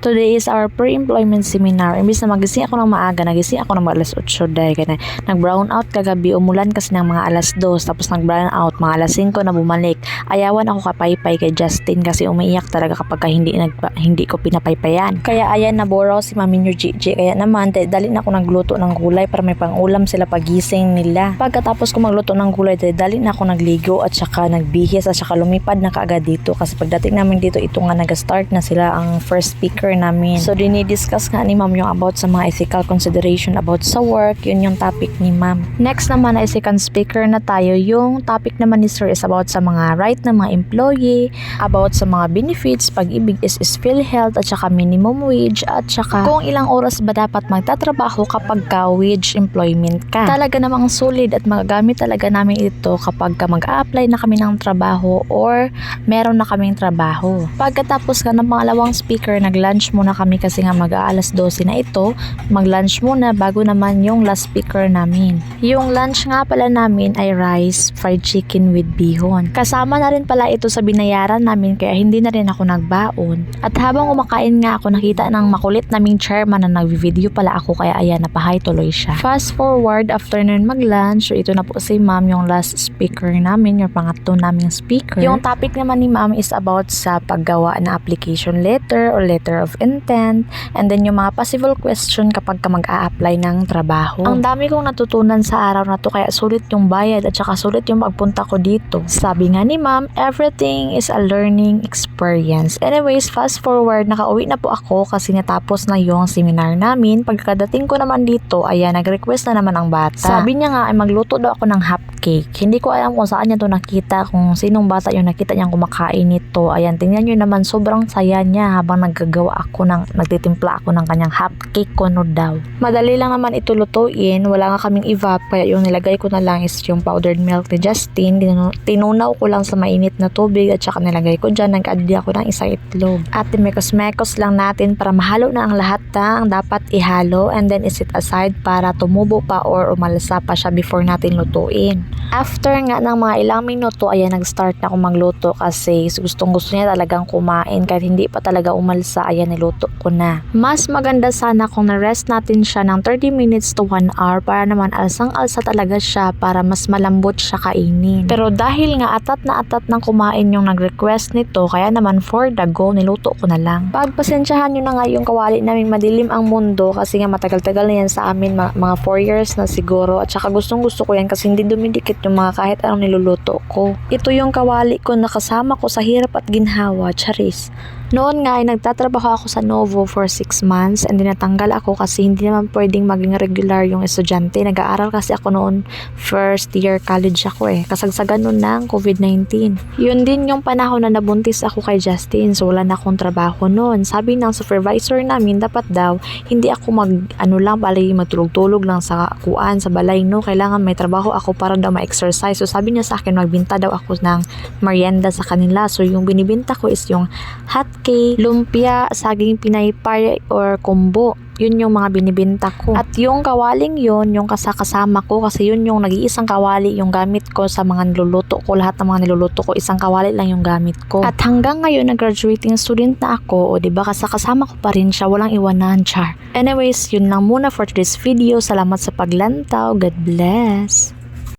Today is our pre-employment seminar. Imbis na magising ako ng maaga, nagising ako ng mga alas 8 dahil ganun. Nag-brown out kagabi, umulan kasi ng mga alas 2, tapos nag-brown out mga alas 5 na bumalik. Ayawan ako kapaypay kay Justin kasi umiiyak talaga kapag hindi ko pinapaypayan. Kaya ayan, naboraw si Mami New Gigi. Kaya naman, dali na ako nagluto ng gulay para may pang-ulam sila pagising nila. Pagkatapos ko magluto ng gulay, dali na ako nagligo at saka nagbihis at saka lumipad na kaagad dito. Kasi pagdating namin dito, ito nga nag-start na sila ang first speaker namin. So dinidiscuss nga ni ma'am yung about sa mga ethical consideration about sa work. Yun yung topic ni ma'am. Next naman ay second speaker na tayo. Yung topic naman ni sir is about sa mga right ng mga employee, about sa mga benefits, pag-ibig is PhilHealth at saka minimum wage at saka kung ilang oras ba dapat magtatrabaho kapag ka-wage employment ka. Talaga namang solid at magagamit talaga namin ito kapag mag-a-apply na kami ng trabaho or meron na kaming trabaho. Pagkatapos ka ng pangalawang speaker, nag-lunch muna kami kasi nga mag-aalas 12 na ito. Mag-lunch muna bago naman yung last speaker namin. Yung lunch nga pala namin ay rice, fried chicken with bihon. Kasama na rin pala ito sa binayaran namin kaya hindi na rin ako nagbaon. At habang kumakain nga ako, nakita ng makulit naming chairman na nag-video pala ako kaya ayan, napahay tuloy siya. Fast forward, after nun mag-lunch, so ito na po si ma'am yung last speaker namin, yung pangatlo naming speaker. Yung topic naman ni ma'am is about sa paggawa na application letter or letter of intent, and then yung mga possible question kapag ka mag-a-apply ng trabaho. Ang dami kong natutunan sa araw na to kaya sulit yung bayad at saka sulit yung pagpunta ko dito. Sabi nga ni ma'am, everything is a learning experience. Anyways, fast forward, nakauwi na po ako kasi natapos na yung seminar namin. Pagkadating ko naman dito, ayan, nag-request na naman ang bata. Sabi niya nga ay magluto daw ako ng half cake. Hindi ko alam kung saan niya to nakita, kung sinong bata yung nakita niyang kumakain nito. Ayan, tingnan niyo naman, sobrang saya niya habang nagtitimpla ako ng kanyang half cake kuno daw. Madali lang naman ito lutuin, wala nga kaming evap, kaya yung nilagay ko na lang is yung powdered milk ni Justin. Tinunaw ko lang sa mainit na tubig at saka nilagay ko dyan, nag-add ako ng isang itlog. At mekos-mekos lang natin para mahalo na ang lahat ang dapat ihalo, and then isit aside para tumubo pa or umalsa pa siya before natin lutuin. After nga ng mga ilang minuto, ayan, nag-start na ako magluto kasi gustong-gusto niya talagang kumain kahit hindi pa talaga umalsa. Ayan, niluto ko na. Mas maganda sana kung na-rest natin siya ng 30 minutes to 1 hour para naman alsang-alsa talaga siya para mas malambot siya kainin. Pero dahil nga atat na atat ng kumain yung nag-request nito, kaya naman for the go, niluto ko na lang. Pagpasensyahan nyo na nga yung kawali naming madilim ang mundo kasi nga matagal-tagal na yan sa amin, mga 4 years na siguro, at saka gustong-gusto ko yan kasi hindi dumidikit yung mga kahit anong niluluto ko. Ito yung kawali ko na kasama ko sa hirap at ginhawa, charis. Noon nga ay nagtatrabaho ako sa Novo for 6 months and dinatanggal ako kasi hindi naman pwedeng maging regular yung estudyante. Nag-aaral kasi ako noon, first year college ako kasagsagan noon ng COVID-19. Yun din yung panahon na nabuntis ako kay Justin, so wala na akong trabaho noon. Sabi ng supervisor namin, dapat daw hindi ako matulog-tulog lang sa kuan, sa balay, no? Kailangan may trabaho ako para daw ma-exercise. So sabi niya sa akin, magbinta daw ako ng merienda sa kanila. So yung binibinta ko is yung hot cake, lumpia, saging pinaypay or kumbo. Yun yung mga binibenta ko. At yung kawaling yun, yung kasama ko kasi yun yung nag-iisang kawali yung gamit ko sa mga niluluto ko. Lahat ng mga niluluto ko, isang kawali lang yung gamit ko. At hanggang ngayon, nag-graduating student na ako, o diba, kasama ko pa rin siya, walang iwanan, char. Anyways, yun lang muna for today's video. Salamat sa paglantaw. God bless.